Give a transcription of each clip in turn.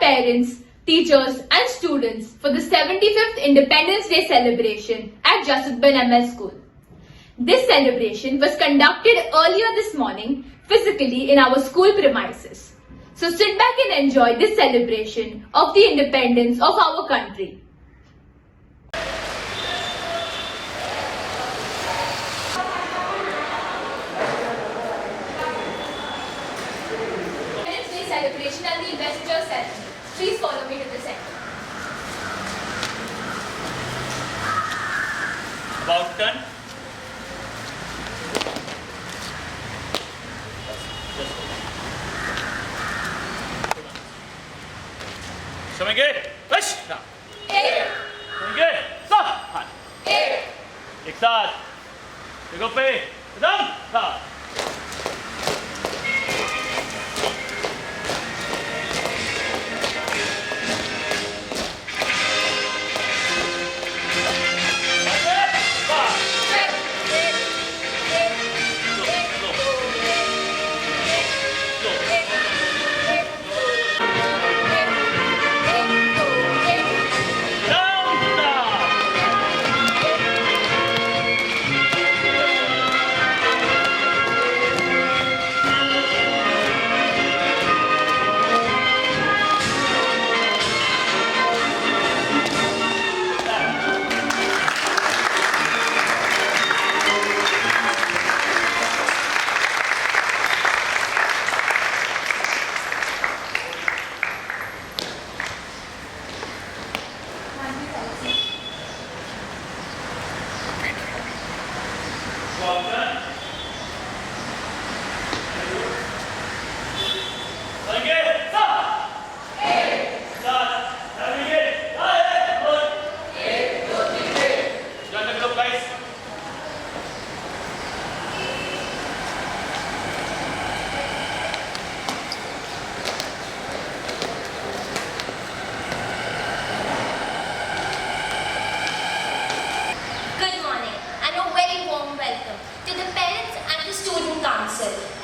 parents, teachers and students for the 75th Independence Day celebration at Jasutban MS School. This celebration was conducted earlier this morning physically in our school premises. So sit back and enjoy this celebration of the independence of our country. Independence Day celebration and the investiture ceremony. Please follow me to the center. About turn. समझे? बस ना। समझे? सब हाथ। एक साथ। देखो पे कदम साथ।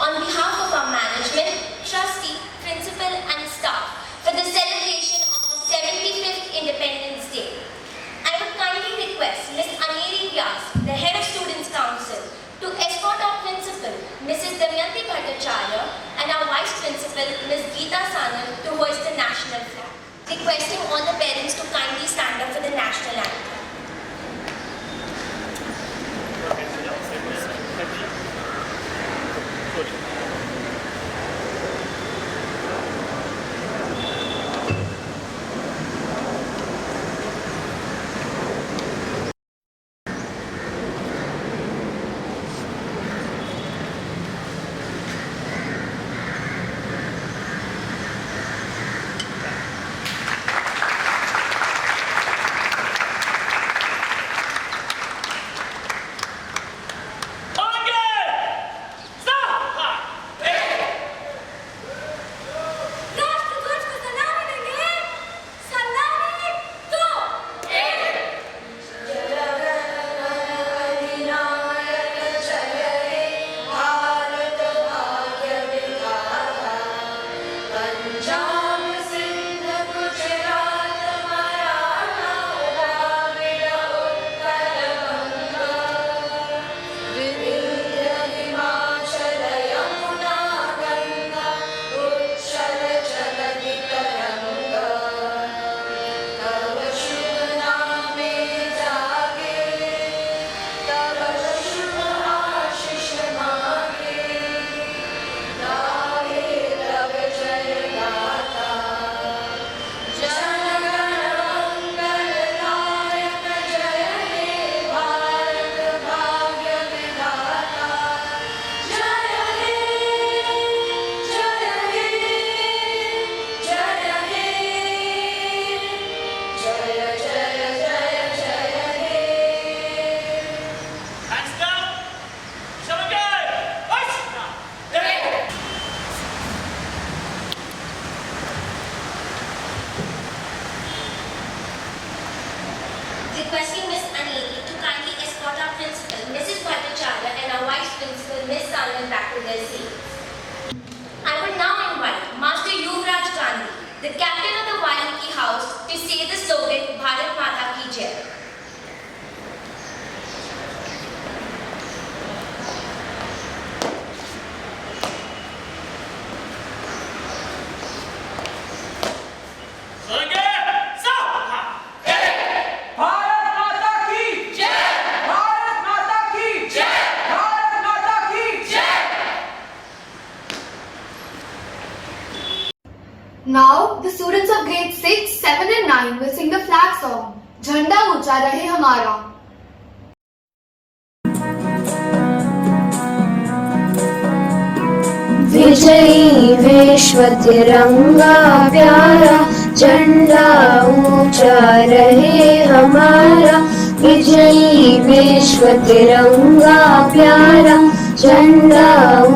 On behalf of our management, trustee, principal and staff for the celebration of the 75th Independence Day. I would kindly request Ms. Aneri Vyas, the Head of Students' Council, to escort our principal, Mrs. Damayanti Bhattacharya, and our Vice Principal, Ms. Geeta Sanal, to hoist the national flag. Requesting all the parents to kindly stand up for the national anthem. Requesting Ms. Aneri to kindly escort our principal, Mrs. Bhattacharya, and our vice principal, Ms. Salman, back to their seats. I would now invite Master Yuvraj Gandhi, the captain of the Now, the students of grade 6, 7 and 9 will sing the flag song, Jhanda Uncha Rahe Hamara. विजयी विश्व तिरंगा प्यारा झंडा ऊंचा रहे हमारा विजयी विश्व तिरंगा प्यारा झंडा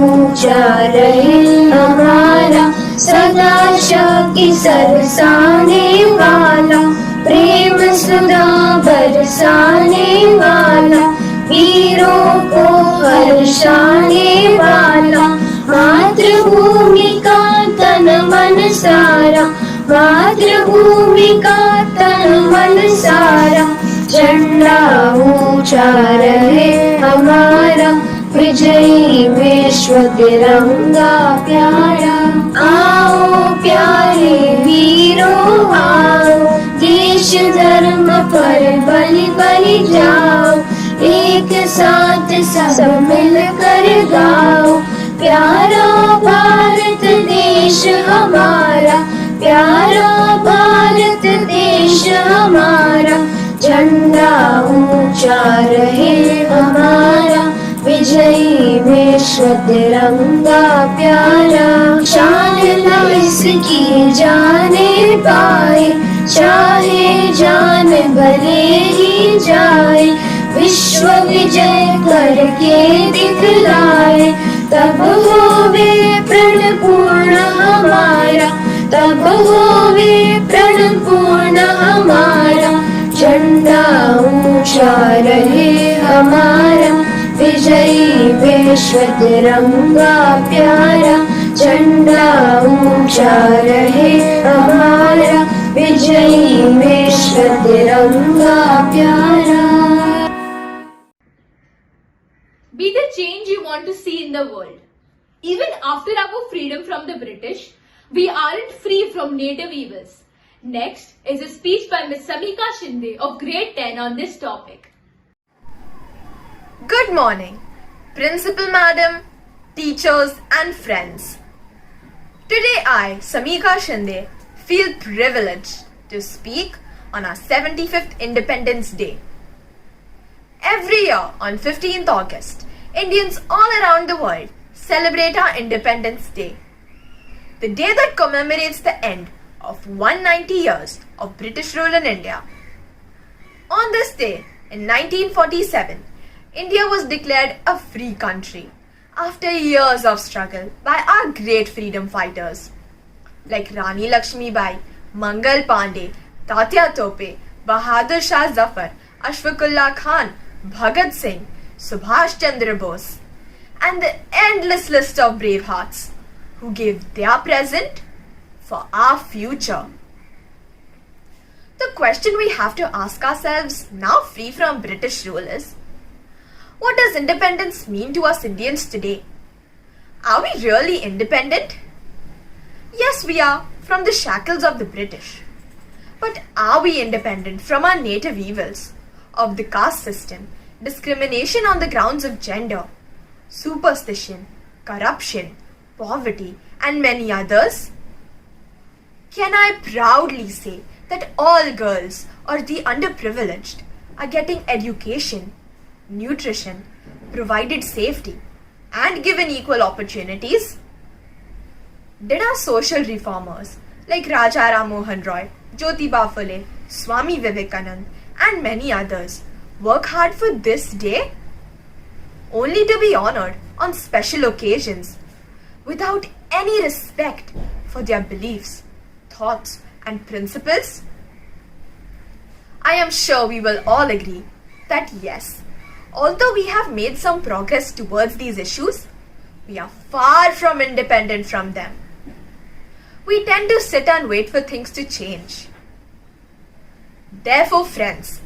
ऊंचा रहे हमारा सदा शक्ति सरसाने वाला प्रेम सुधा बरसाने वाला वीरों को हर्षाने वाला मातृभूमि का तन मन सारा मातृभूमि का तन मन सारा झंडा ऊंचा रहे हमारा विजयी विश्व तिरंगा प्यारा आओ प्यारे वीरों आओ देश धर्म पर बलि बलि जाओ एक साथ सब मिलकर गाओ प्यारा भारत देश हमारा प्यारा भारत देश हमारा झंडा ऊंचा रहे हमारा विजयी विश्व तिरंगा प्यारा शान न इसकी जाने पाए चाहे जान भले ही जाए विश्व विजय करके दिखलाए तब होवे प्रण पूर्ण हमारा तब होवे प्रण पूर्ण हमारा झंडा ऊंचा रहे हमारा विजयी विश्व तिरंगा प्यारा झंडा ऊंचा रहे हमारा विजयी विश्व तिरंगा प्यारा Be the change you want to see in the world. Even after our freedom from the British, we aren't free from native evils. Next is a speech by Ms. Samika Shinde of grade 10 on this topic. Good morning, Principal Madam, teachers and friends. Today I, Samika Shinde, feel privileged to speak on our 75th Independence Day. Every year on 15th August, Indians all around the world celebrate our Independence Day, the day that commemorates the end of 190 years of British rule in India. On this day, in 1947, India was declared a free country after years of struggle by our great freedom fighters like Rani Lakshmi Bai, Mangal Pandey, Tatya Tope, Bahadur Shah Zafar, Ashfaqullah Khan, Bhagat Singh, Subhash Chandra Bose, and the endless list of brave hearts who gave their present for our future. The question we have to ask ourselves, now free from British rule, is what does independence mean to us Indians today? Are we really independent? Yes, we are, from the shackles of the British. But are we independent from our native evils of the caste system, discrimination on the grounds of gender, superstition, corruption, poverty, and many others? Can I proudly say that all girls or the underprivileged are getting education, nutrition, provided safety, and given equal opportunities? Did our social reformers like Raja Ram Mohan Roy, Jyotiba Phule, Swami Vivekanand, and many others work hard for this day? Only to be honored on special occasions without any respect for their beliefs, thoughts, and principles? I am sure we will all agree that yes, although we have made some progress towards these issues, we are far from independent from them. We tend to sit and wait for things to change. Therefore, friends,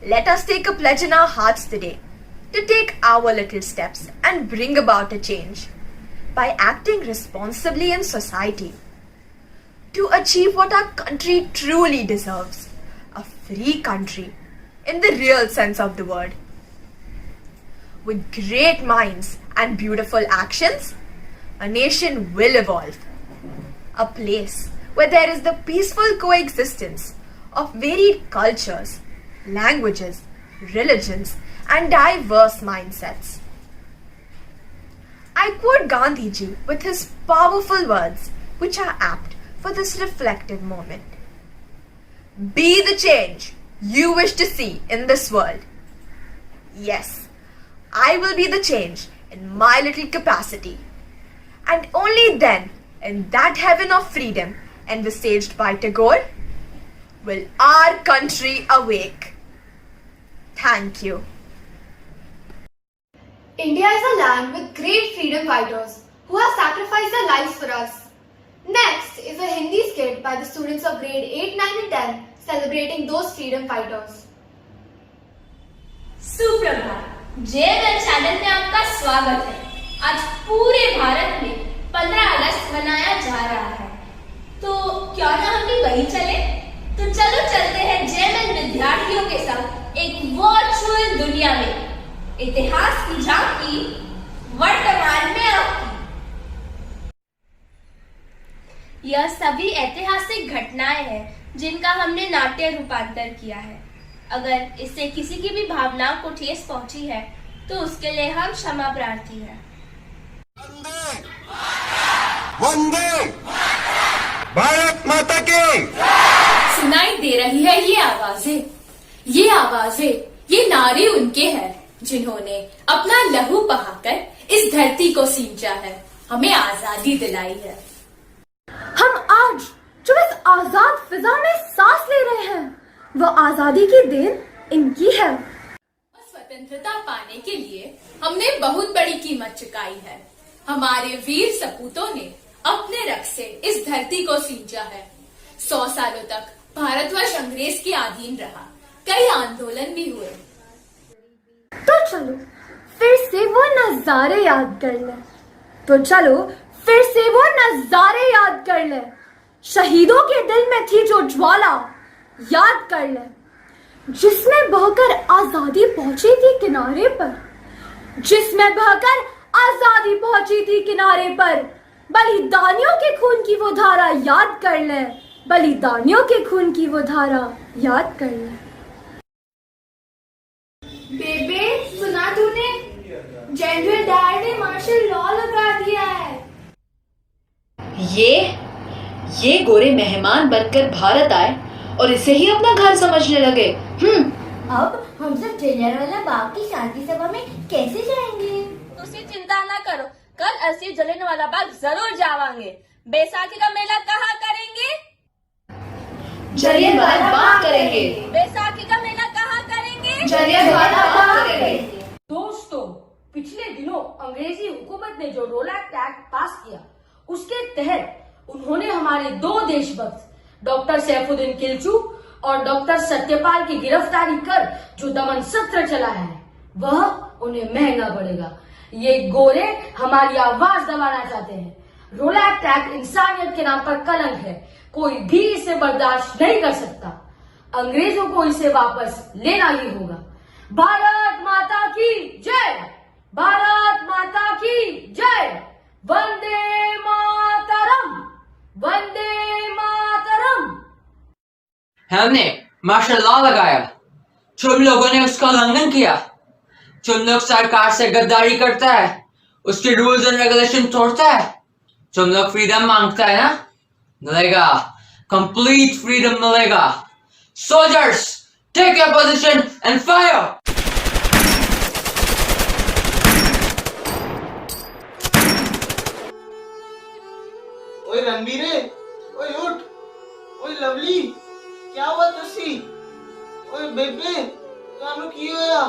let us take a pledge in our hearts today to take our little steps and bring about a change by acting responsibly in society to achieve what our country truly deserves, a free country in the real sense of the word. With great minds and beautiful actions, a nation will evolve. A place where there is the peaceful coexistence of varied cultures, languages, religions, and diverse mindsets. I quote Gandhiji with his powerful words, which are apt for this reflective moment. Be the change you wish to see in this world. Yes, I will be the change in my little capacity. And only then, in that heaven of freedom envisaged by Tagore, will our country awake. Thank you. India is a land with great freedom fighters who have sacrificed their lives for us. Next is a Hindi skit by the students of grade 8, 9 and 10 celebrating those freedom fighters. सुप्रभात, JML channel में आपका स्वागत है। आज पूरे भारत में 15 अगस्त मनाया जा रहा है, तो क्यों ना हम भी वहीं चले? तो चलो चलते हैं JML विद्यार्थियों के साथ एक वर्चुअल दुनिया में। इतिहास की झांकी वर्तमान में आपकी। यह सभी ऐतिहासिक घटनाएं हैं जिनका हमने नाट्य रूपांतर किया है। अगर इससे किसी की भी भावनाओं को ठेस पहुंची है तो उसके लिए हम क्षमा प्रार्थी हैं। वंदे भारत माता की। सुनाई दे रही है ये आवाजें, ये नारे उनके हैं जिन्होंने अपना लहू बहाकर इस धरती को सींचा है, हमें आजादी दिलाई है। हम आज जो इस आजाद फिजा में सांस ले रहे हैं, वो आजादी की देन इनकी है। स्वतंत्रता पाने के लिए हमने बहुत बड़ी कीमत चुकाई है। हमारे वीर सपूतों ने अपने रक्त से इस धरती को सींचा है। 100 सालों तक भारतवर्ष अंग्रेज के अधीन रहा, कई आंदोलन भी हुए। तो चलो फिर से वो नजारे याद कर ले, शहीदों के दिल में थी जो ज्वाला याद कर ले, जिसमें बहकर आजादी पहुंची थी किनारे पर, बलिदानियों के खून की वो धारा याद कर ले, बेबे सुना तूने, जनरल डायर ने मार्शल लॉ लगा दिया है। ये गोरे मेहमान बनकर भारत आए और इसे ही अपना घर समझने लगे। अब हम सब जलियांवाला बाग की शांति सभा में कैसे जाएंगे? तुसी चिंता ना करो, कल असली जलियांवाला बाग जरूर जावांगे। बैसाखी का मेला कहाँ करेंगे? जलियांवाला बाग करेंगे। बैसाखी का मेला कहाँ करेंगे? जलियांवाला बाग करेंगे। दोस्तों, पिछले दिनों अंग्रेजी हुकूमत ने जो रोल एक्ट पास किया, उसके तहत उन्होंने हमारे 2 देशभक्त डॉक्टर सैफुद्दीन किलचू और डॉक्टर सत्यपाल की गिरफ्तारी कर जो दमन सत्र चलाया है, वह उन्हें महंगा पड़ेगा। ये गोरे हमारी आवाज दबाना चाहते हैं। रोल एक्ट इंसानियत के नाम पर कलंक है, कोई भी इसे बर्दाश्त नहीं कर सकता। अंग्रेजों को इसे वापस लेना ही होगा। भारत माता की जय, भारत माता की जय, वंदे मातरम, वंदे मातरम। हमने मार्शल लॉ लगाया, तुम लोगों ने उसका उल्लंघन किया। तुम लोग सरकार से गद्दारी करता है, उसके रूल्स एंड रेगुलेशन तोड़ता है। तुम लोग फ्रीडम मांगता है ना, मिलेगा, कंप्लीट फ्रीडम मिलेगा। Soldiers, take your position and fire. ओए रणबीरे, ओए उठ, ओए लवली, क्या हुआ तुसी? ओए बेबे, कानू की होया?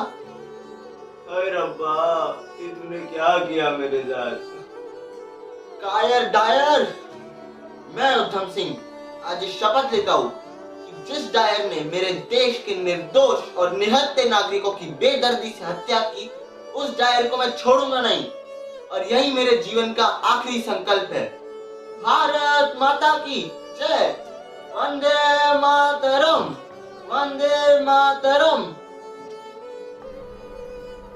अरे रब्बा, ये तूने क्या किया मेरे साथ? कायर डायर, मैं उधम सिंह आज शपथ लेता हूँ कि जिस डायर ने मेरे देश के निर्दोष और निहत्थे नागरिकों की बेदर्दी से हत्या की, उस डायर को मैं छोड़ूंगा नहीं, और यही मेरे जीवन का आखिरी संकल्प है। भारत माता की जय, वंदे मातरम, वंदे मातरम।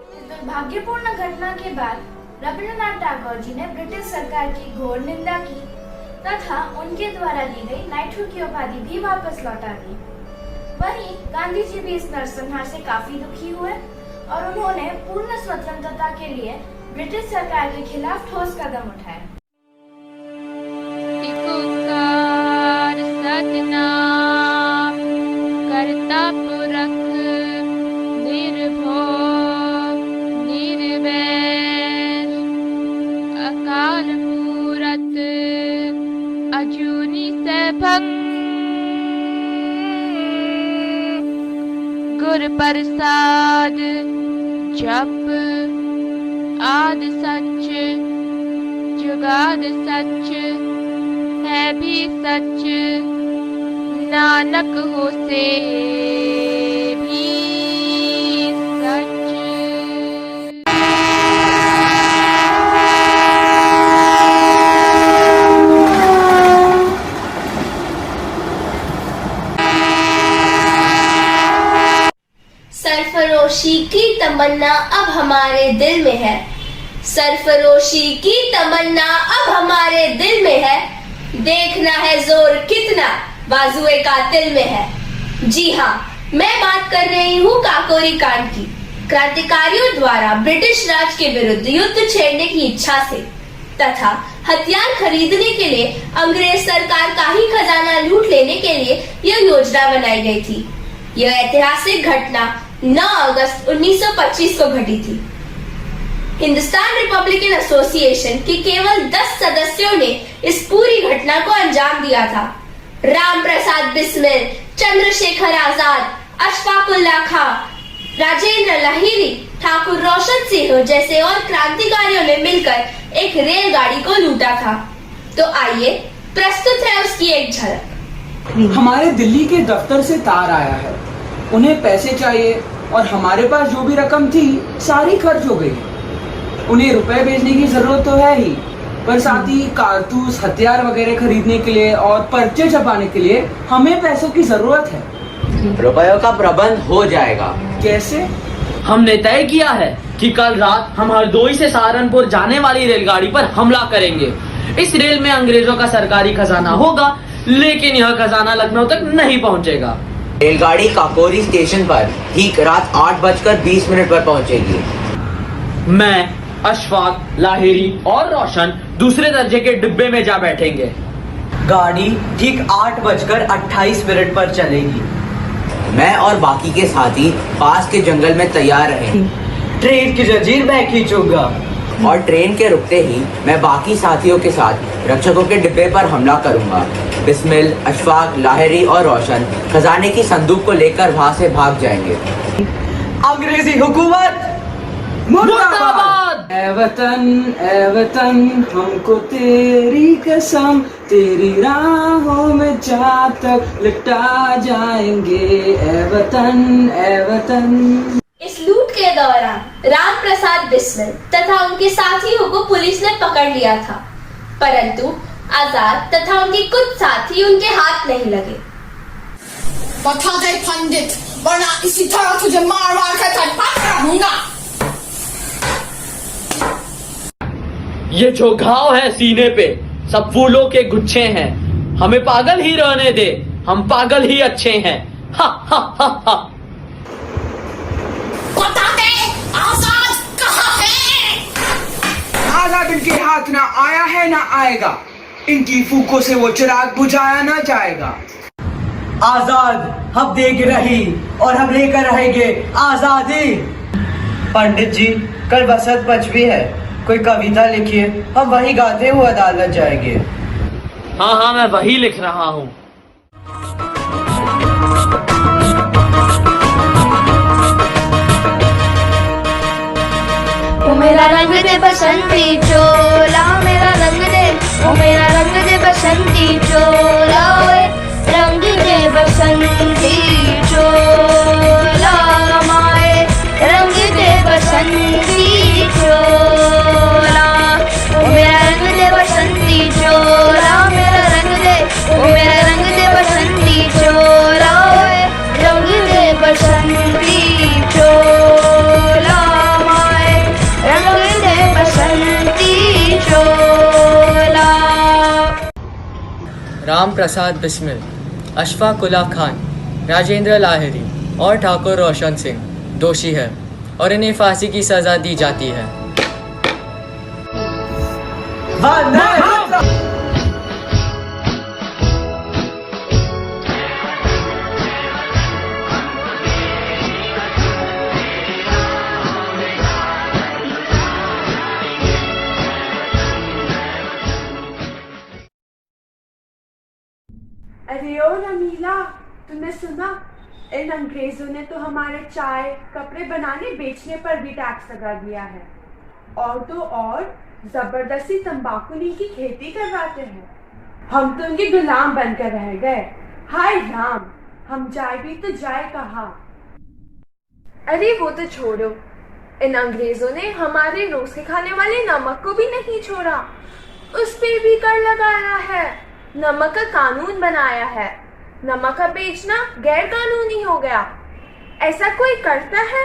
इस दुर्भाग्यपूर्ण घटना के बाद रविंद्रनाथ टैगोर जी ने ब्रिटिश सरकार की घोर निंदा की तथा उनके द्वारा ली गई नाइटहुड की उपाधि भी वापस लौटा दी। वहीं गांधी जी भी इस नरसंहार से काफी दुखी हुए और उन्होंने पूर्ण स्वतंत्रता के लिए ब्रिटिश सरकार के खिलाफ ठोस कदम उठाए। सतनाम करता पुरख निर्भय निर्वैर अकाल मूरत अजूनी सैभं गुर प्रसाद जप आद सच जुगाद सच है भी सच नानक हो से भी सच। सरफरोशी की तमन्ना अब हमारे दिल में है, सरफरोशी की तमन्ना अब हमारे दिल में है, देखना है जोर कितना बाजुए कातिल में है। जी हाँ, मैं बात कर रही हूँ काकोरी कांड की। क्रांतिकारियों द्वारा ब्रिटिश राज के विरुद्ध युद्ध छेड़ने की इच्छा से तथा हथियार खरीदने के लिए अंग्रेज सरकार का ही खजाना लूट लेने के लिए यह योजना बनाई गई थी। यह ऐतिहासिक घटना 9 अगस्त 1925 को घटी थी। हिंदुस्तान रिपब्लिकन एसोसिएशन के केवल 10 सदस्यों ने इस पूरी घटना को अंजाम दिया था। राम प्रसाद बिस्मिल, चंद्रशेखर आजाद, अशफाक उल्लाह खां, राजेंद्र लाहिरी, ठाकुर रोशन सिंह जैसे और क्रांतिकारियों ने मिलकर एक रेलगाड़ी को लूटा था। तो आइए प्रस्तुत है उसकी एक झलक। हमारे दिल्ली के दफ्तर से तार आया है, उन्हें पैसे चाहिए और हमारे पास जो भी रकम थी सारी खर्च हो गई। उन्हें रुपए भेजने की जरूरत तो है ही, पर साथ ही कारतूस हथियार वगैरह खरीदने के लिए और पर्चे छपाने के लिए हमें पैसों की जरूरत है। रुपयों का प्रबंध हो जाएगा। कैसे? हमने तय किया है कि कल रात हम हरदोई से सहारनपुर जाने वाली रेलगाड़ी पर हमला करेंगे। इस रेल में अंग्रेजों का सरकारी खजाना होगा, लेकिन यह खजाना लखनऊ तक नहीं पहुंचेगा। रेलगाड़ी काकोरी स्टेशन पर ठीक रात 8:20 पर पहुंचेगी। मैं, अशफाक, लाहिरी और रोशन दूसरे दर्जे के डिब्बे में जा बैठेंगे। गाड़ी ठीक 8:28 पर चलेगी। मैं और बाकी के साथी पास के जंगल में तैयार रहेंगे। ट्रेन की जंजीर मैं खींचूंगा और ट्रेन के रुकते ही मैं बाकी साथियों के साथ रक्षकों के डिब्बे पर हमला करूंगा। बिस्मिल, अशफाक, लाहिरी और रोशन खजाने की संदूक को लेकर वहां से भाग जाएंगे। अंग्रेजी हुकूमत मुर्दाबाद। ए वतन हमको तेरी कसम, तेरी राहों में जा तक लिटा जाएंगे। ए वतन। इस लूट के दौरान राम प्रसाद बिस्मिल तथा उनके साथियों को पुलिस ने पकड़ लिया था, परंतु आजाद तथा उनके कुछ साथी उनके हाथ नहीं लगे। बता दे पंडित, वरना इसी तरह तुझे मार कर तड़पा दूंगा। ये जो घाव है सीने पे सब फूलों के गुच्छे हैं। हमें पागल ही रहने दे, हम पागल ही अच्छे हैं। हा हा हा हा। बता दे आजाद कहाँ है? आजाद इनके हाथ ना आया है ना आएगा। इनकी फूकों से वो चिराग बुझाया ना जाएगा। आजाद हम देख रही और हम लेकर रहेंगे आजादी। पंडित जी, कल बसंत पंचमी है, कोई कविता लिखिए, हम वही गाते हुए अदालत जाएंगे। हाँ, मैं वही लिख रहा हूँ। मेरा रंग दे बसंती चोला, मेरा रंग दे, ओ मेरा रंग दे बसंती चोला, ओए रंग दे बसंती चोला, माए रंग दे बसंती चोला, ओ मेरा रंग दे बसंती चोला, मेरा रंग दे, ओ मेरा रंग दे बसंती चोला, ओए रंग दे बसंती चोला, रंग दे बसंती चोला। राम प्रसाद बिस्मिल, अशफाक उल्ला खान, राजेंद्र लाहिरी और ठाकुर रोशन सिंह दोषी है और इन्हें फांसी की सजा दी जाती है। अरे ओ रमीला, तुमने सुना? इन अंग्रेजों ने तो हमारे चाय कपड़े बनाने बेचने पर भी टैक्स लगा दिया है, और तो और जबरदस्ती तंबाकू की खेती करवाते हैं। हम तो उनके गुलाम बनकर रह गए। हाय राम, हम जाए भी तो जाए कहाँ? अरे वो तो छोड़ो, इन अंग्रेजों ने हमारे रोज के खाने वाले नमक को भी नहीं छोड़ा, उस पे भी कर लगाया है। नमक का कानून बनाया है, नमक का बेचना गैर कानूनी हो गया। ऐसा कोई करता है?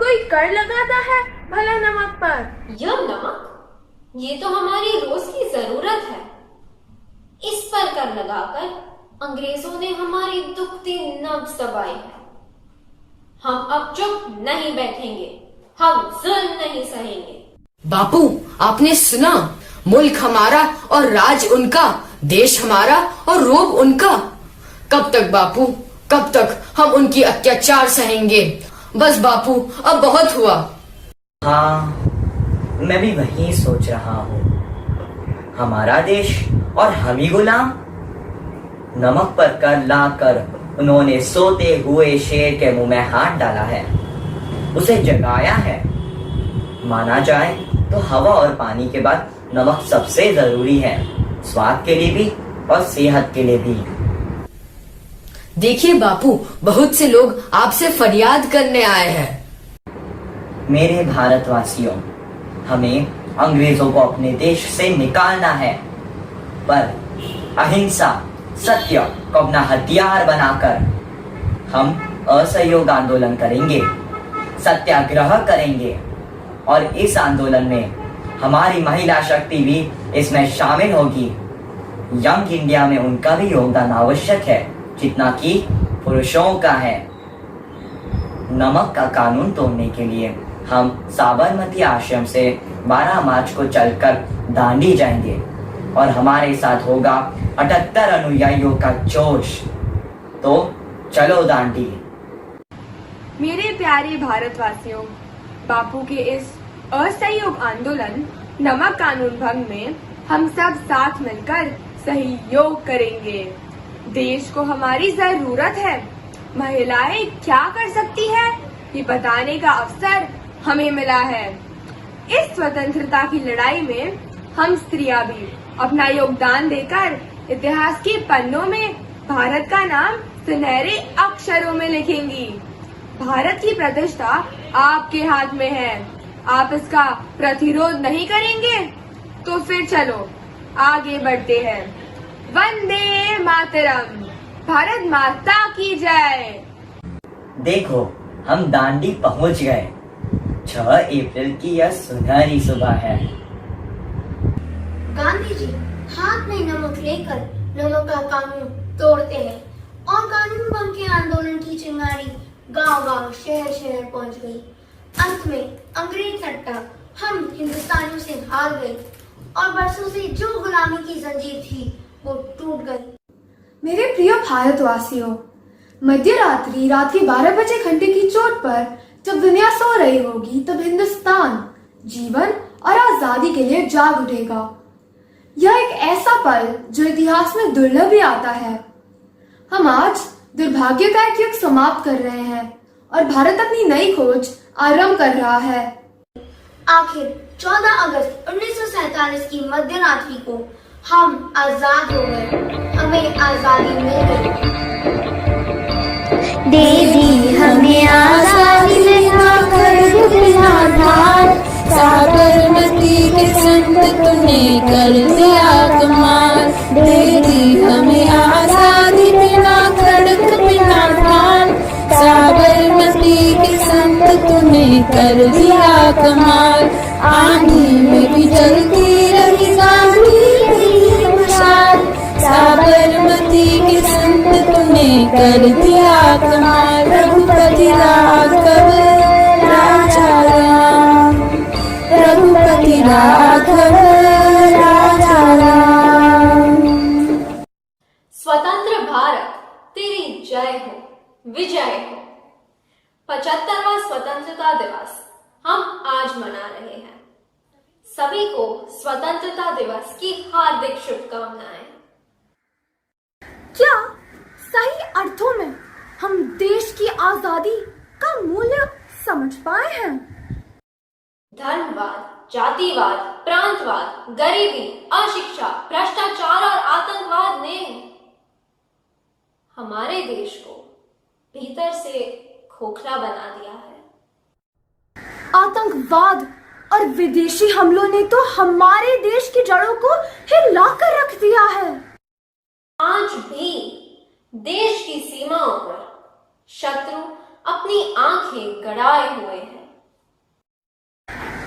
कोई कर लगाता है भला नमक पर? यह नमक, ये तो हमारी रोज की जरूरत है। इस पर कर लगाकर अंग्रेजों ने हमारी दुखती नब्ज दबाई है। हम अब चुप नहीं बैठेंगे, हम जुल्म नहीं सहेंगे। बापू, आपने सुना? मुल्क हमारा और राज उनका, देश हमारा और रोब उनका। कब तक बापू, कब तक हम उनकी अत्याचार सहेंगे? बस बापू, अब बहुत हुआ। हाँ, मैं भी वही सोच रहा हूँ। हमारा देश और हम ही गुलाम। नमक पर कर लाकर उन्होंने सोते हुए शेर के मुंह में हाथ डाला है, उसे जगाया है। माना जाए तो हवा और पानी के बाद नमक सबसे जरूरी है, स्वाद के लिए भी और सेहत के लिए भी। देखिए बापू, बहुत से लोग आपसे फरियाद करने आए हैं। मेरे भारतवासियों, हमें अंग्रेजों को अपने देश से निकालना है, पर अहिंसा, सत्य को अपना हथियार बनाकर हम असहयोग आंदोलन करेंगे, सत्याग्रह करेंगे, और इस आंदोलन में हमारी महिला शक्ति भी इसमें शामिल होगी। यंग इंडिया में उनका भी योगदान आवश्यक है, जितना कि पुरुषों का है। नमक का कानून तोड़ने के लिए हम साबरमती आश्रम से 12 मार्च को चलकर दांडी जाएंगे, और हमारे साथ होगा 78 अनुयायियों का जोश। तो चलो दांडी। मेरे प्यारे भारतवासियों, बापू के इस असहयोग आंदोलन नमक कानून भंग में हम सब साथ मिलकर सहयोग करेंगे। देश को हमारी जरूरत है। महिलाएं क्या कर सकती है, ये बताने का अवसर हमें मिला है। इस स्वतंत्रता की लड़ाई में हम स्त्रियां भी अपना योगदान देकर इतिहास के पन्नों में भारत का नाम सुनहरे अक्षरों में लिखेंगी। भारत की प्रतिष्ठा आपके हाथ में है। आप इसका प्रतिरोध नहीं करेंगे तो फिर चलो आगे बढ़ते हैं। वंदे मातरम, भारत माता की जय। देखो, हम दांडी पहुंच गए। 6 अप्रैल की यह सुनहरी सुबह है। गांधी जी हाथ में नमक लेकर नमक का कानून तोड़ते हैं, और कानून भंग के आंदोलन की चिंगारी गांव-गांव, शहर-शहर पहुंच गई। अंत में अंग्रेज सट्टा हम हिंदुस्तानियों से हार गए, और बरसों से जो गुलामी की जंजीर थी वो टूट गई। मेरे प्रिय भारतवासियों, मध्य रात्रि रात के 12 बजे घंटे की चोट पर जब दुनिया सो रही होगी, तब हिंदुस्तान जीवन और आजादी के लिए जाग उठेगा। यह एक ऐसा पल जो इतिहास में दुर्लभ ही आता है। हम आज दुर्भाग्य का एक युग समाप्त कर रहे हैं, और भारत अपनी नई खोज आरंभ कर रहा है। आखिर 14 अगस्त 1947 की मध्य रात्रि को हम आजाद हो गए, हमें आजादी मिल गई। दे दी हमें आजादी, बिना कर्ज बिना धार, साबरमती के संत तूने कर दिया कमाल। दे दी हमें आजादी, बिना खड़क बिना ढाल, साबरमती के संत तूने कर दिया कमाल। आंधी में भी जलती रही गांधी की मशाल, साबरमती कर दिया कमाल रघुपति राघव राजा राम, रघुपति राघव राजा राम। स्वतंत्र भारत तेरी जय हो, विजय हो। 75वां स्वतंत्रता दिवस हम आज मना रहे हैं। सभी को स्वतंत्रता दिवस की हार्दिक शुभकामनाएं। क्या सही अर्थों में हम देश की आजादी का मूल्य समझ पाए हैं? धर्मवाद, जातिवाद, प्रांतवाद, गरीबी, अशिक्षा, भ्रष्टाचार और आतंकवाद ने हमारे देश को भीतर से खोखला बना दिया है। आतंकवाद और विदेशी हमलों ने तो हमारे देश की जड़ों को हिलाकर रख दिया है। आज भी देश की सीमाओं पर शत्रु अपनी आंखें गड़ाए हुए हैं।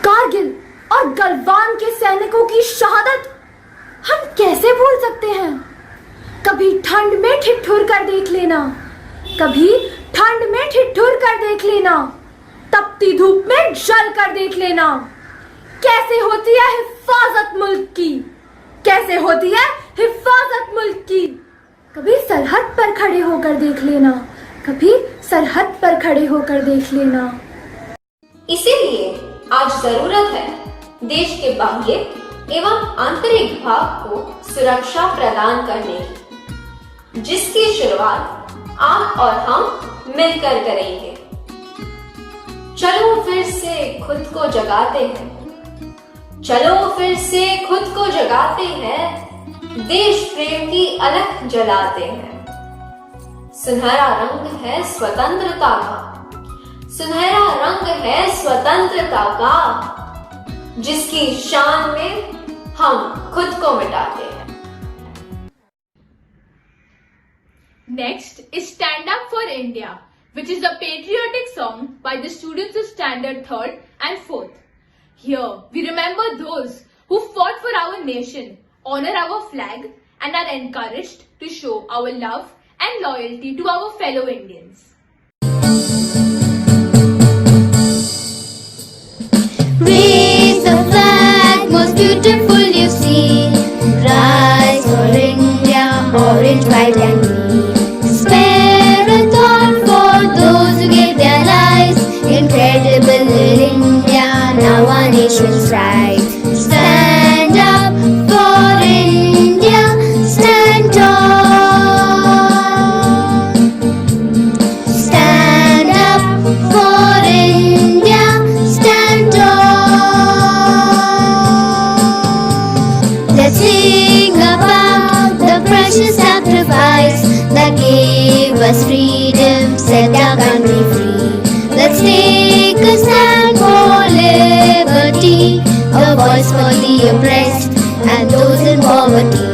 कारगिल और गलवान के सैनिकों की शहादत हम कैसे भूल सकते हैं? कभी ठंड में ठिठुर कर देख लेना, कभी ठंड में ठिठुर कर देख लेना, तपती धूप में जल कर देख लेना। कैसे होती है हिफाजत मुल्क की, कैसे होती है हिफाजत मुल्क की। कभी सरहद पर खड़े होकर देख लेना, कभी सरहद पर खड़े होकर देख लेना। इसीलिए आज जरूरत है देश के बाह्य एवं आंतरिक भाग को सुरक्षा प्रदान करने की, जिसकी शुरुआत आप और हम मिलकर करेंगे। चलो फिर से खुद को जगाते हैं, चलो फिर से खुद को जगाते हैं, देश प्रेम की अलख जलाते हैं। सुनहरा रंग है स्वतंत्रता का, सुनहरा रंग है स्वतंत्रता का, जिसकी शान में हम खुद को मिटाते हैं। Next is Stand Up for India, which is a patriotic song by the students of Standard 3rd and 4th. Here, we remember those who fought for our nation, honor our flag, and are encouraged to show our love and loyalty to our fellow Indians. Raise the flag, most beautiful you see. Rise for India, orange, white and green. Spare a thought for those who gave their lives. Incredible India, now our nation's right. Stand up for India, stand tall. Stand up for India, stand tall. Let's sing about the precious sacrifice that gave us freedom, set our country free. Let's take a stand for liberty, a voice for the oppressed and those in poverty.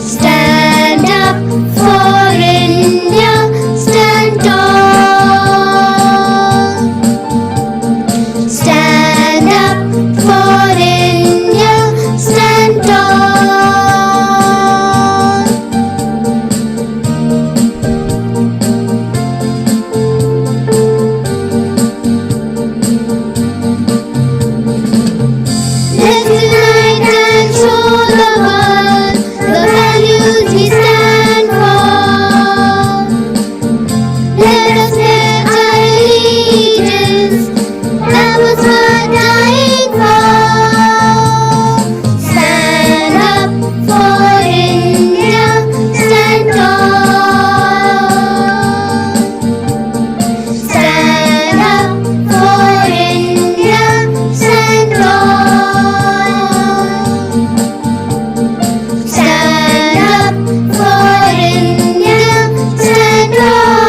Stand up for India, stand tall. Stand up for India, stand tall. Let's unite and show the world the values we stand for. Let us pledge allegiance, that was worth dying for. Stand up for India, stand tall. Stand up for India, stand tall. Stand up for India, stand tall.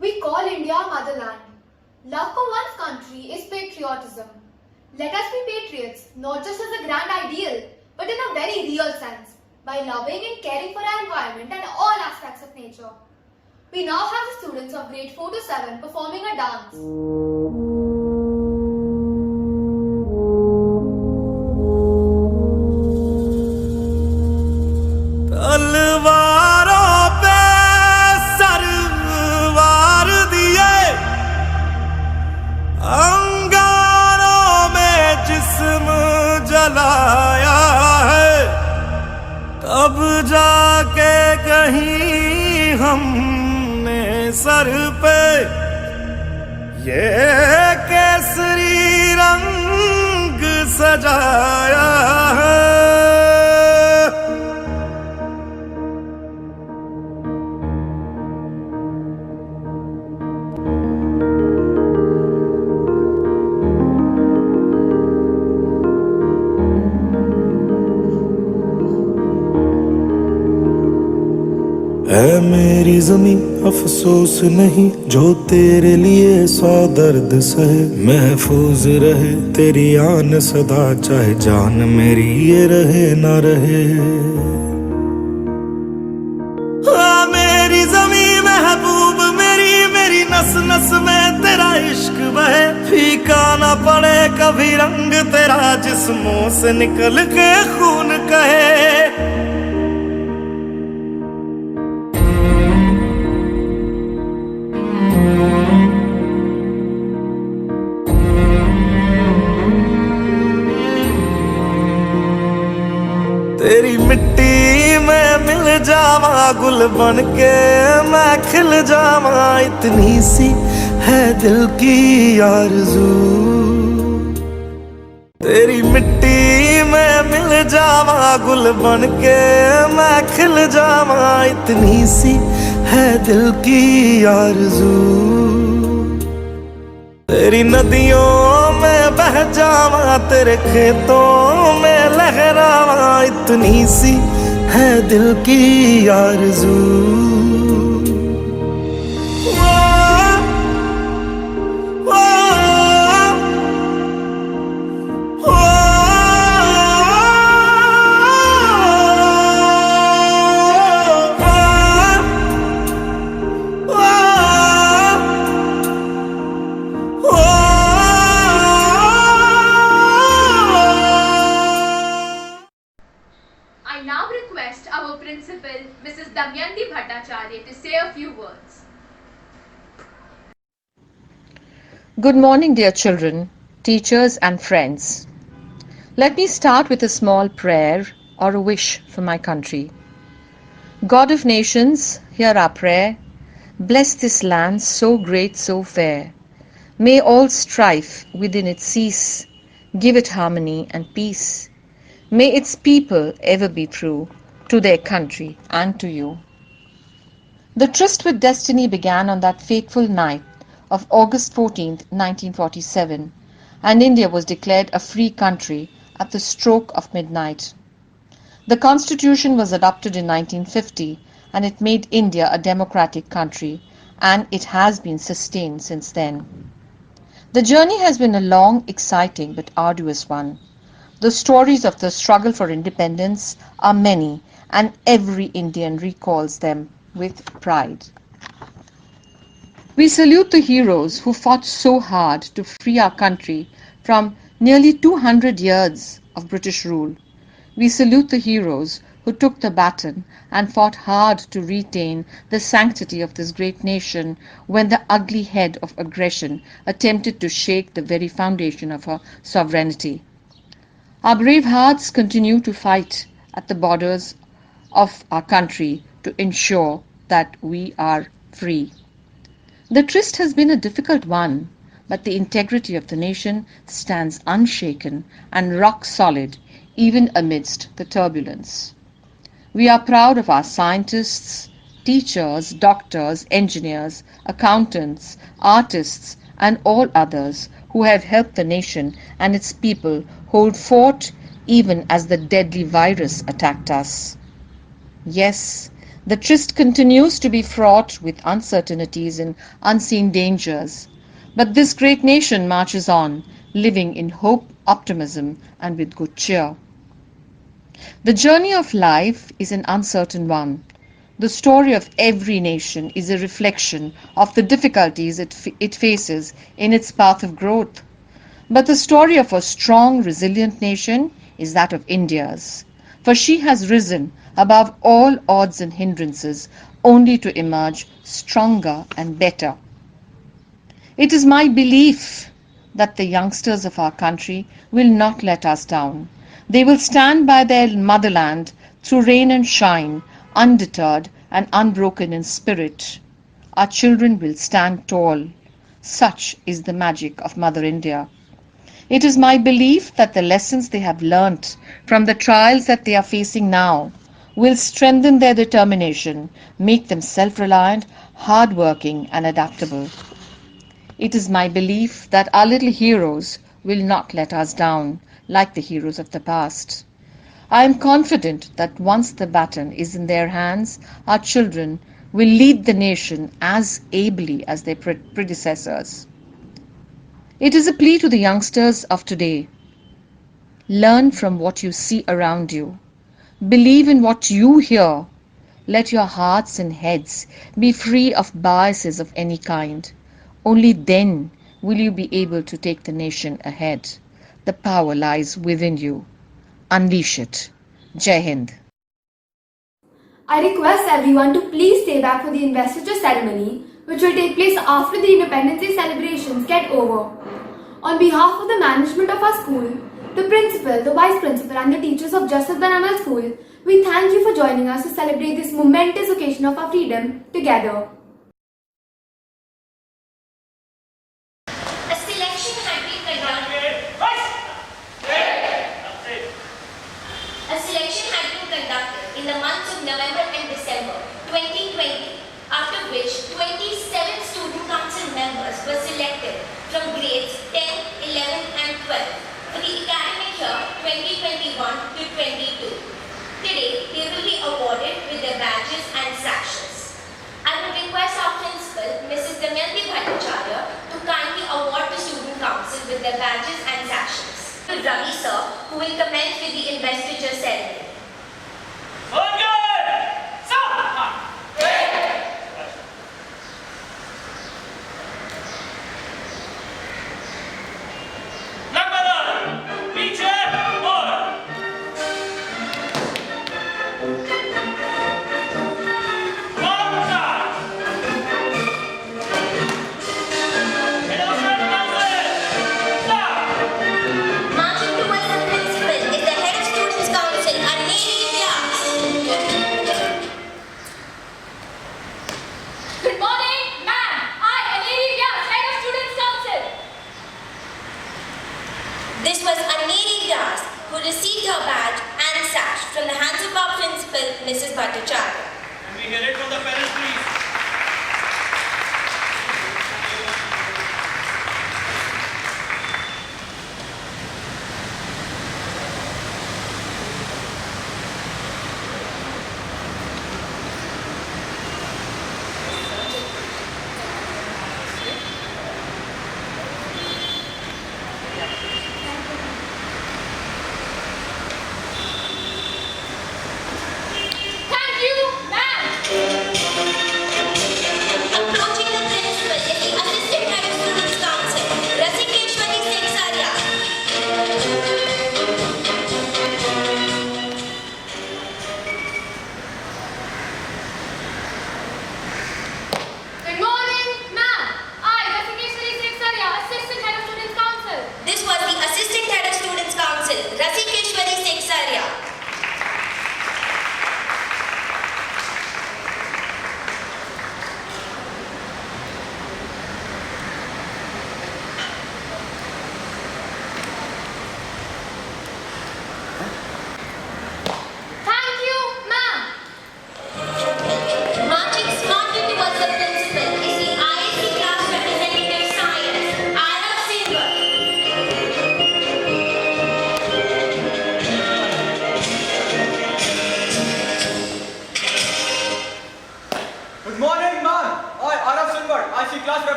We call India motherland. Love for one's country is patriotism. Let us be patriots, not just as a grand ideal, but in a very real sense, by loving and caring for our environment and all aspects of nature. We now have the students of grade 4 to 7 performing a dance. जलाया है, तब जाके कहीं हमने sir पे ये केसरी रंग सजाया है। है मेरी ज़मीं अफसोस नहीं, जो तेरे लिए 100 दर्द सहे। महफूज रहे तेरी आन सदा, चाहे जान मेरी ये रहे ना रहे। हाँ मेरी ज़मीं महबूब मेरी, मेरी नस नस में तेरा इश्क बहे। फीका ना पड़े कभी रंग तेरा, जिस्मों से निकल के खून कहे। तेरी मिट्टी में मिल जावा, गुल बन के मैं खिल जावा। इतनी सी है दिल की आरज़ू, तेरी मिट्टी में मिल जावा, गुल बन के मैं खिल जावा। इतनी सी है दिल की आरज़ू, तेरी नदियों में बह जावा, तेरे खेतों में लहरावा। इतनी सी है दिल की आरज़ू। I now request our principal, Mrs. Damyanti Bhattacharya, to say a few words. Good morning, dear children, teachers and friends. Let me start with a small prayer or a wish for my country. God of nations, hear our prayer. Bless this land so great, so fair. May all strife within it cease. Give it harmony and peace. May its people ever be true to their country and to you. The tryst with destiny began on that fateful night of August 14th, 1947, and India was declared a free country at the stroke of midnight. The Constitution was adopted in 1950 and it made India a democratic country, and it has been sustained since then. The journey has been a long, exciting but arduous one. The stories of the struggle for independence are many, and every Indian recalls them with pride. We salute the heroes who fought so hard to free our country from nearly 200 years of British rule. We salute the heroes who took the baton and fought hard to retain the sanctity of this great nation when the ugly head of aggression attempted to shake the very foundation of her sovereignty. Our brave hearts continue to fight at the borders of our country to ensure that we are free. The tryst has been a difficult one, but the integrity of the nation stands unshaken and rock solid even amidst the turbulence. We are proud of our scientists, teachers, doctors, engineers, accountants, artists, and all others who have helped the nation and its people hold fort even as the deadly virus attacked us. Yes, the tryst continues to be fraught with uncertainties and unseen dangers, but this great nation marches on, living in hope, optimism, and with good cheer. The journey of life is an uncertain one. The story of every nation is a reflection of the difficulties it faces in its path of growth. But the story of a strong, resilient nation is that of India's, for she has risen above all odds and hindrances only to emerge stronger and better. It is my belief that the youngsters of our country will not let us down, They will stand by their motherland through rain and shine, undeterred and unbroken in spirit. Our children will stand tall. Such is the magic of Mother India. It is my belief that the lessons they have learnt from the trials that they are facing now will strengthen their determination, make them self-reliant, hard-working and adaptable. It is my belief that our little heroes will not let us down like the heroes of the past. I am confident that once the baton is in their hands, our children will lead the nation as ably as their predecessors. It is a plea to the youngsters of today. Learn from what you see around you. Believe in what you hear. Let your hearts and heads be free of biases of any kind. Only then will you be able to take the nation ahead. The power lies within you. Unleash it. Jai Hind. I request everyone to please stay back for the investiture ceremony, which will take place after the Independence Day celebrations get over. On behalf of the management of our school, the principal, the vice principal and the teachers of Jasat Ben Amal School, we thank you for joining us to celebrate this momentous occasion of our freedom together. A selection had been conducted. A selection had been conducted in the months of November and December 2020, after which 27 student council members were selected from grades 10, 11 and 12 for the academic year 2021 to 22. Today, they will be awarded with their badges and sashes. I would request our principal, Mrs. Damayanti Bhattacharya, to kindly award the student council with their badges and sashes. Ravi sir, who will commence with the investiture ceremony. Marching towards the principal is the head of Students' Council, Aneri Vyas. Good morning, ma'am. I, Aneri Vyas, head of Students' Council. This was Aneri Vyas, who received her badge and sash from the hands of our principal, Mrs. Bhattacharya. Can we hear it from the parents, please? Thank you, ma'am.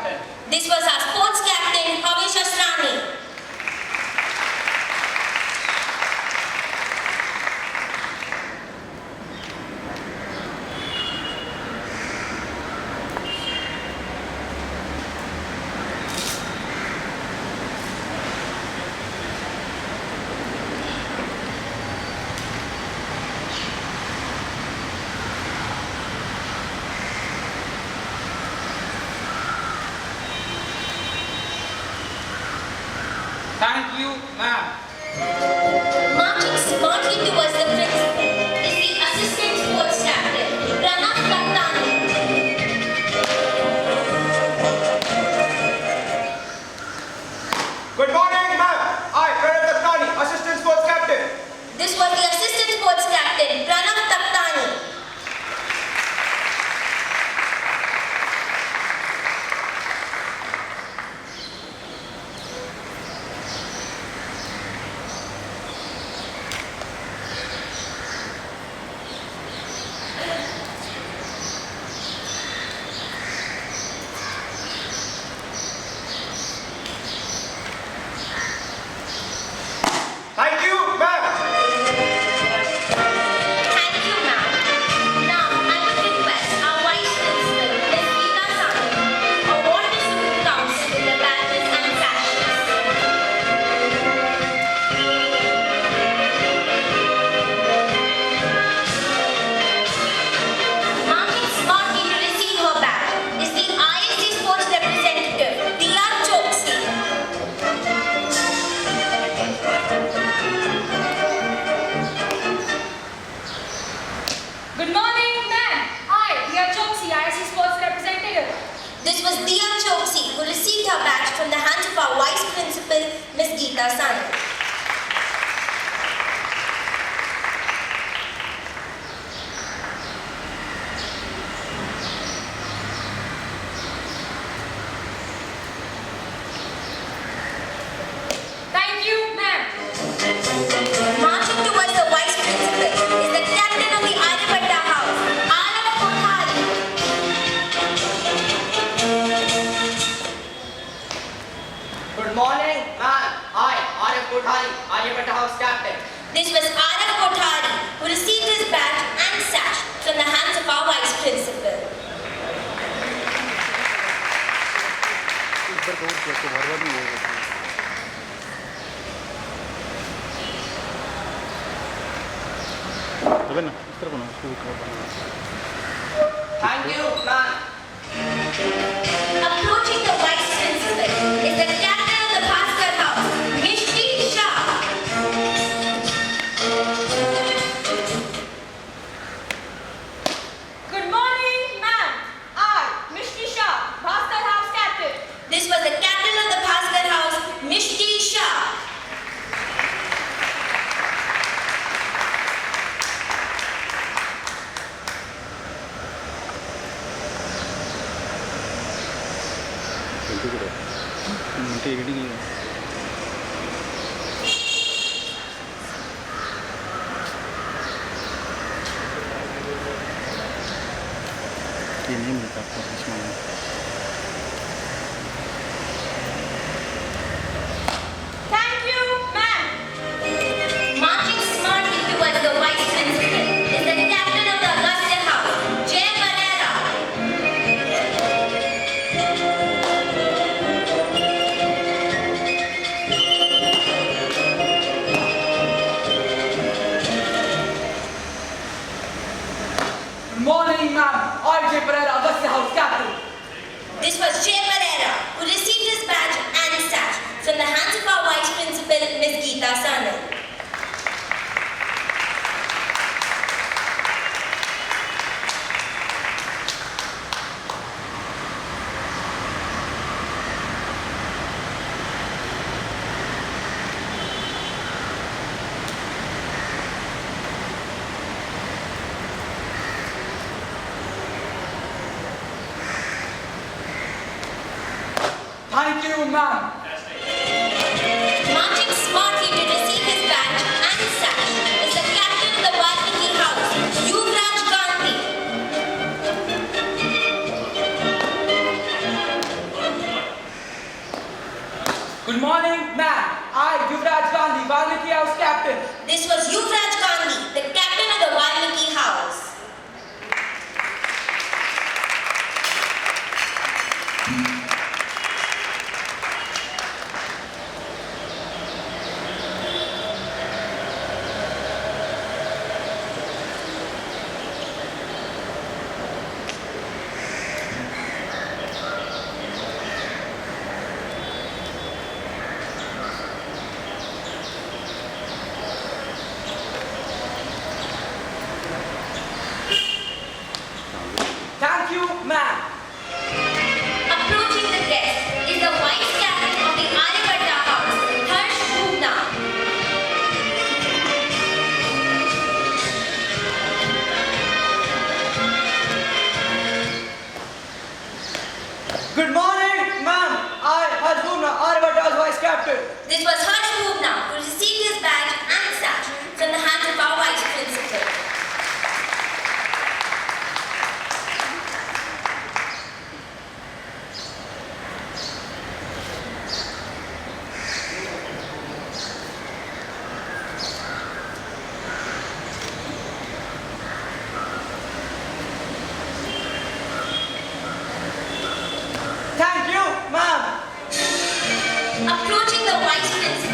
captain. This was our sports captain, Havish Asrani. Thank you, ma'am. Marching smartly towards the principal is the assistant sports captain, Pranav Kattani. Good morning, ma'am. I, Pranav Kattani, assistant sports captain. This was the assistant sports captain, Pranav Kattani. Thank you, ma'am. Thank you, ma'am. Now, I would request our vice principal, Ms. Geeta Sanu, award the student council with the badges and sashes. Marching smartly to receive her badge is the ISC sports representative, Diya Choksi. Good morning, ma'am. I, Diya Choksi, ISC Sports Representative. This was Diya Choksi who received her badge from the hands of our vice principal, Ms. Geeta Sanu. Thank you, ma'am. Marching towards the vice principal is the captain of the Aryabhatta House, Arab Kothari. Good morning, ma'am. I, Arif Kothari, Aryabhatta House captain. This was Arab Kothari who received his badge and sash from the hands of our vice principal. Thank you, ma'am. Approaching the vice principal is the captain of the Bhaskar House, Mishti Shah. Good morning, ma'am. I, Mishti Shah, Bhaskar House Captain. This was the captain of the Bhaskar House, Mishti Shah. Thank you, ma'am. Marching smartly towards the vice principal is the captain of the Agastya House, Jay Barrera. Good morning, ma'am. I, Jay Pereira, Agastya House captain. This was Jay Barrera who received his badge and sash from the hands of our vice principal, Ms. Geeta Sanu. Thank you, ma'am. Marching smartly to receive his badge and sash is the captain of the Valmiki House, Yuvraj Gandhi. Good morning, ma'am. I, Yuvraj Gandhi, Valmiki House captain. This was Yuvraj Gandhi, the captain of the Valmiki House. Thank you, ma'am. Approaching the guest is the vice captain of the Aryabhatta House, Harsh Bhuvna. Good morning, ma'am. I, Harshbhumna, Aryabhatta's vice captain. This was Harsh Bhuvna who received his badge and sash from the hands of our vice principal. Thank you, ma'am. Approaching the vice principal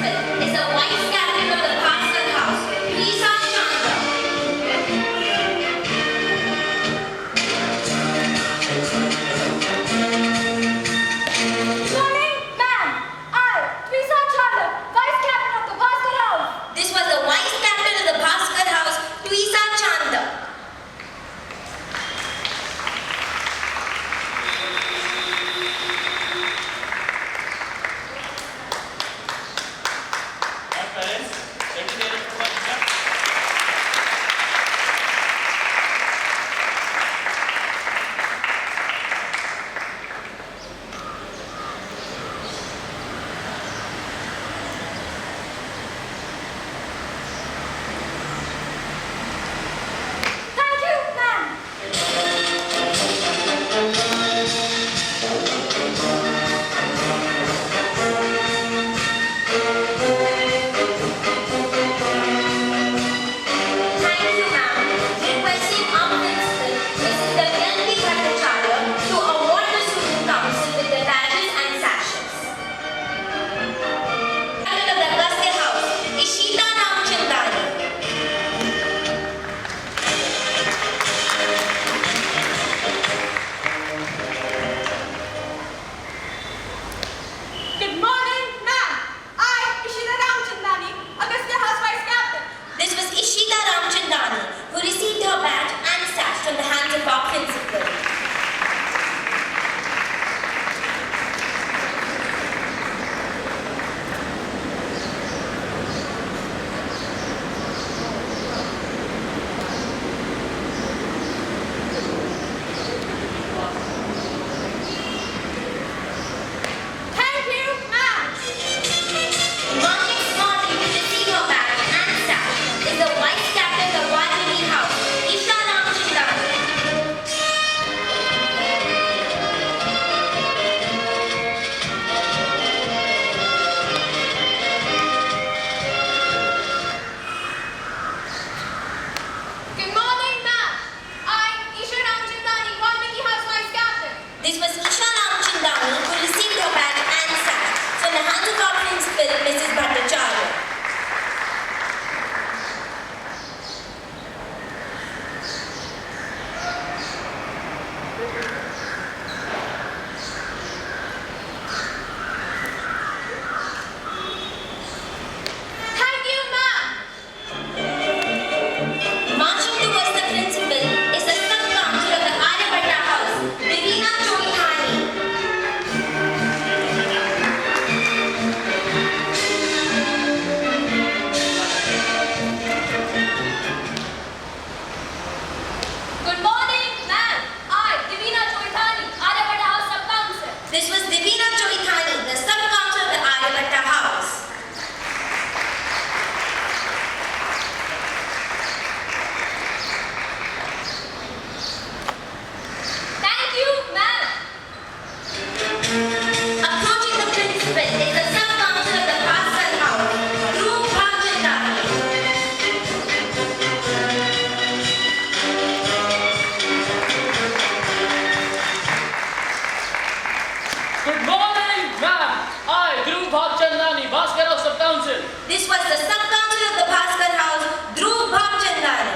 Good morning, ma'am. I, Dhruv Bhavchandani, Bhaskar House of Council. This was the sub-council of the Bhaskar House, Dhruv Bhavchandani.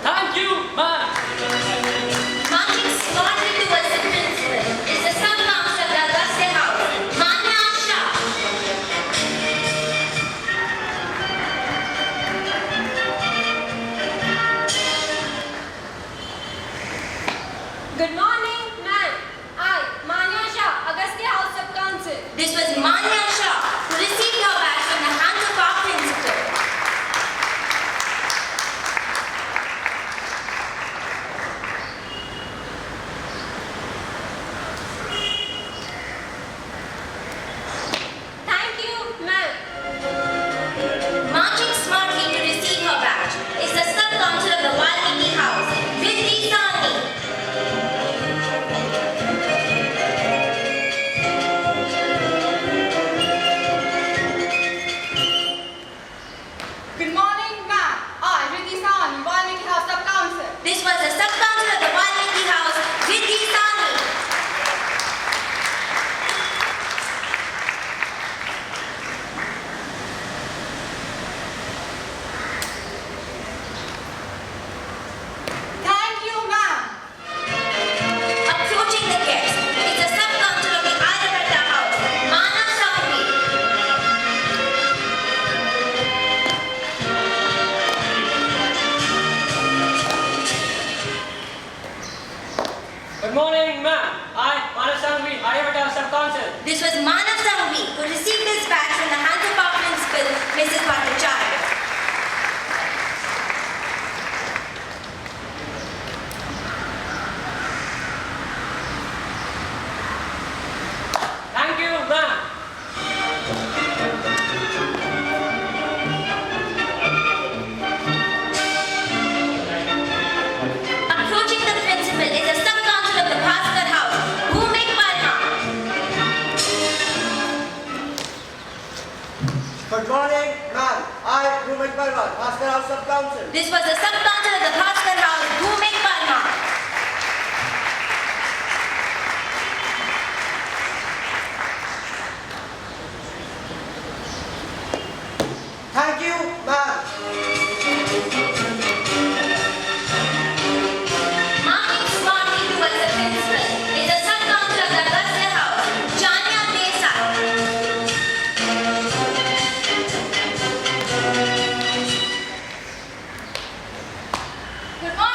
Thank you, ma'am. Marching smartly towards the principal is the sub-council of the Agastya House, Manya Shah. Good morning, ma'am. I, Manya Shah, Agastya House Sub-Council. This was Manya Shah who received her badge from the hands of our principal. Thank you, ma'am. Marching smartly to receive her badge is the sub-council of the Valmiki House, Vidhi Sani. Good morning, ma'am. I, Riddhi Sani, Valmiki House Sub-Council. This was the sub-council of the Valmiki House, Vidhi Sani. Thank you, ma'am. Approaching the guests is the sub-council of the Ayurveda House, Manav Sangvi. Good morning, ma'am. I, Manav Sangvi, Ayurveda Sub-Council. This was Manav Sangvi who received his badge from the hands of our principal, Mrs. Bhattacharya. Thank you, ma'am. Approaching the principal is the sub-council of the Bhaskar House, Bhumik Parma. Good morning, ma'am. I, Bhumik Parmar, Bhaskar House Sub-Council. This was the sub-council of the Bhaskar House, Bhumik Parma. Thank you, ma'am. Marching smartly towards the principal is the sub-council of the Agastya House, Chanya Desai. Good morning,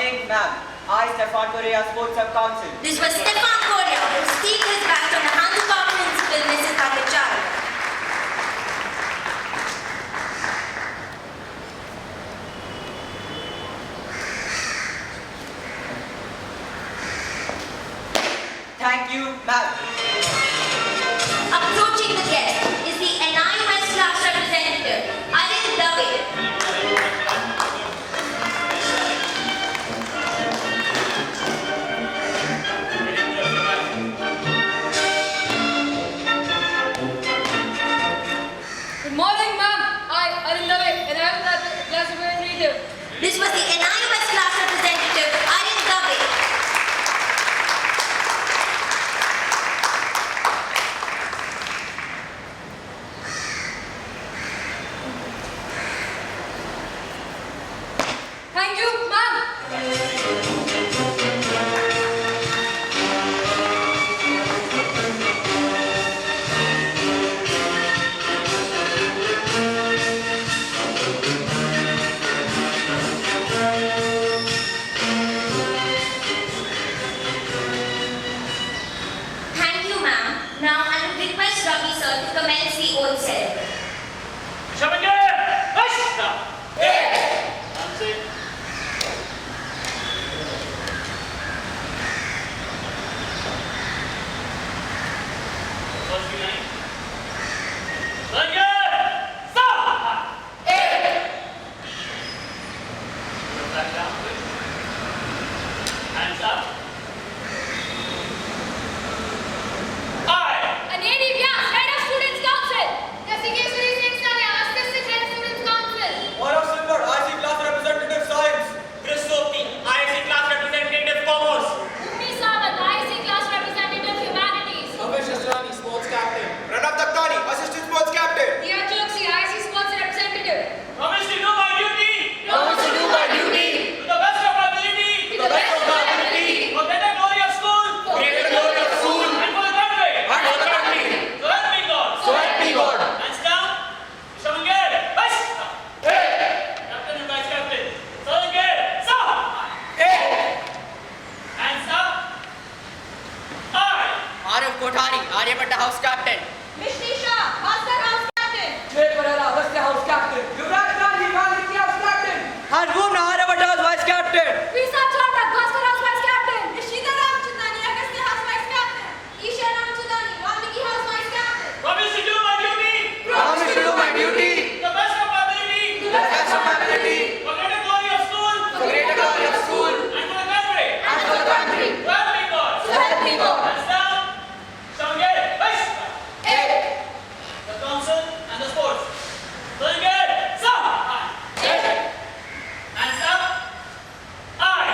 morning, ma'am. I, Stefan Correa, Sports Sub-Council. This was Stefan Correa, who speak his back on the handicap principal, Mrs. Bhattacharya. Thank you, ma'am. Approaching the guest is the NI West class representative, Arvind Dave. Good morning, ma'am. I, Arvind Dave, and I am class representative. This was the NI West class representative, Arvind Dave. Thank you, ma'am. Thank you, ma'am. Now I would request Ravi sir to commence the oath ceremony. Shabenge! Basta! Nancy. First line. Shabenge! Stop! Put that down, please. Hands up. I. Aneni Vyas, Head of Students' Council. Yasikeshwari Singh Sarya, Assistant Head of Students' Council. Gaurav Silver, IC class representative science. Chris Sopti, IC class representative commerce. Bhumi Sawant, IC Class Representative Humanities. Avesh Asrani, sports captain. Pranav Daktani, assistant sports captain. Dia Chokshi, IC Sports Representative. Promise to do my duty. Promise to do my duty. To the best of my ability. To the best of my ability. For greater glory of school. For greater glory of school. And for the country. And for the country. So help me God. So help me God. Hands down. Shabenge! Basta! Captain and vice captain. Shabenge! Stop! Hands up. I. Arav Kothari, Aryabhatta House Captain. Mishni Shah, Bhaskar House Captain. Jay Parera, Agastya House Captain. Yuvraj Gandhi, Valmiki House Captain. Harpoon, Aryabhatta House Vice Captain. Visa Chadha, Bhaskar House Vice Captain. Ishita Ramchandani, Agastya House Vice Captain. Isha Ramchandani, Valmiki House Vice Captain. Promise to do my duty. Promise to do my duty. To the best of my ability. To the best of my ability. For greater glory of school. For greater glory of school. And for the country. And for the country. So help me God. So help me God. Hands down. Shabenge! Basta! The council and the sports. Shabenge! Stop! Hands up. I.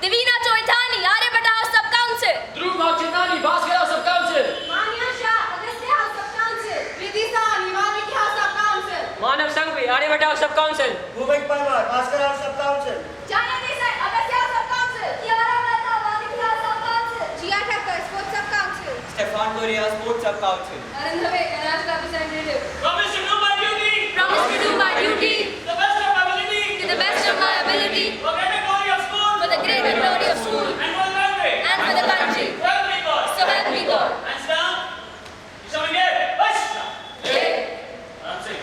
Divina Choitani, Aryabhatta House Sub-Council. Dhruv Bhakchandani, Bhaskar House Sub-Council. Manya Shah, Agastya House Sub-Council. Priti Sahani, Valmiki House Sub-Council. Manav Sanghvi, Aryabhatta House Sub-Council. Bhuvik Parmar, Bhaskar House Sub-Council. Jaya Desai, Agastya House Sub-Council. Kiara Mehta, Valmiki House Sub-Council. Jia Thakkar, Sports Sub-Council. Stefan Correa, Sports Sub-Council. Arvind Dave, Finance Representative. Promise to do my duty. Promise to do my duty To the best of my ability. to the best of my ability For greater glory of school. for the greater glory of school And for the country. and for the country. So help me God. So help me God. Hands down. Shabenge! Basta! Nancy.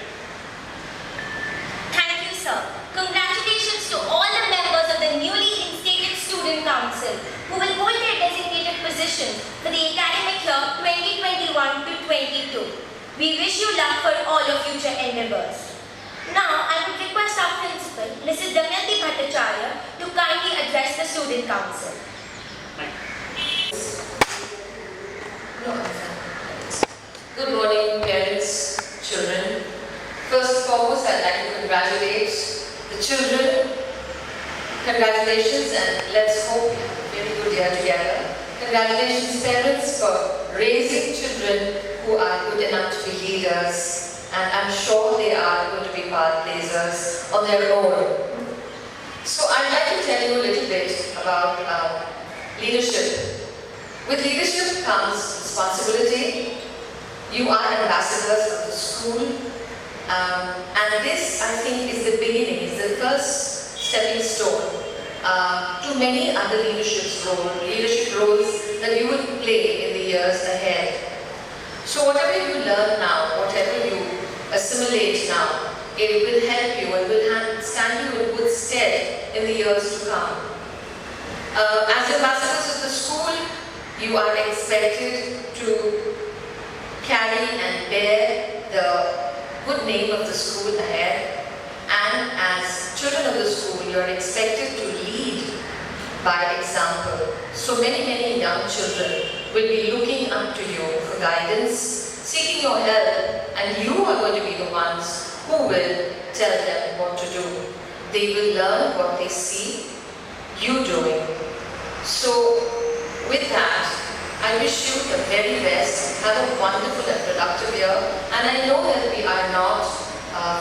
Thank you, sir. Congratulations to all the members of the newly instated Student Council who will hold their designated positions for the academic year 2021 to 22. We wish you luck for all your future endeavors. Now, I would request our principal, Mrs. Damayanti Bhattacharya, to kindly address the Student Council. Good morning, parents, children. First and foremost, I'd like to congratulate the children. Congratulations, and let's hope we have a very good year together. Congratulations, parents, for raising children who are good enough to be leaders, and I'm sure they are going to be pathblazers on their own. So I'd like to tell you a little bit about leadership. With leadership comes responsibility. You are ambassadors of the school, and this, I think, is the beginning, is the first stepping stone to many other leadership roles that you will play in the years ahead. So whatever you learn now, whatever you assimilate now, it will help you and will stand you in good stead in the years to come. As ambassadors of the school, you are expected to carry and bear the good name of the school ahead, and as children of the school, you are expected to lead by example. So many young children will be looking up to you for guidance, seeking your help, and you are going to be the ones who will tell them what to do. They will learn what they see you doing. So with that, I wish you the very best. Have a wonderful and productive year. And I know that we are not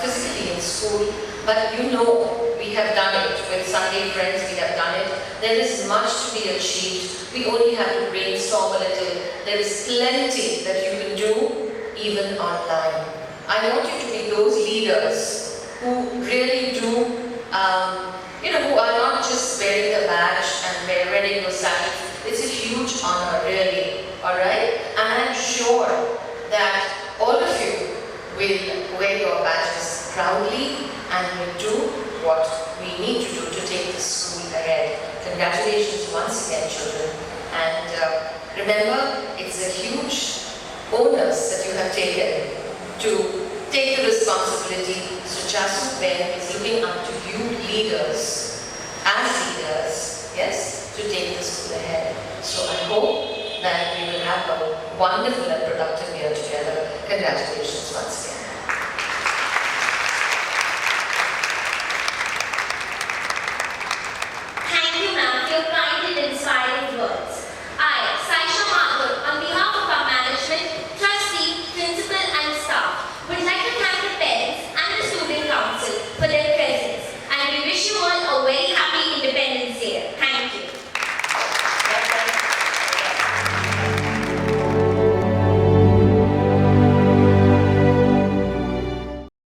physically in school, but you know we have done it. With Sunday Friends, we have done it. There is much to be achieved. We only have to brainstorm a little. There is plenty that you can do, even online. I want you to be those leaders who really do, who are not just wearing the badge and wearing those saddles. It's a huge honor, really, alright? And I'm sure that all of you will wear your badges proudly and will do what we need to do to take the school ahead. Congratulations once again, children. And remember, it's a huge onus that you have taken to take the responsibility. So Jasut Ben is looking up to you leaders, yes, to take the school ahead. So I hope that we will have a wonderful and productive year together. Congratulations once again.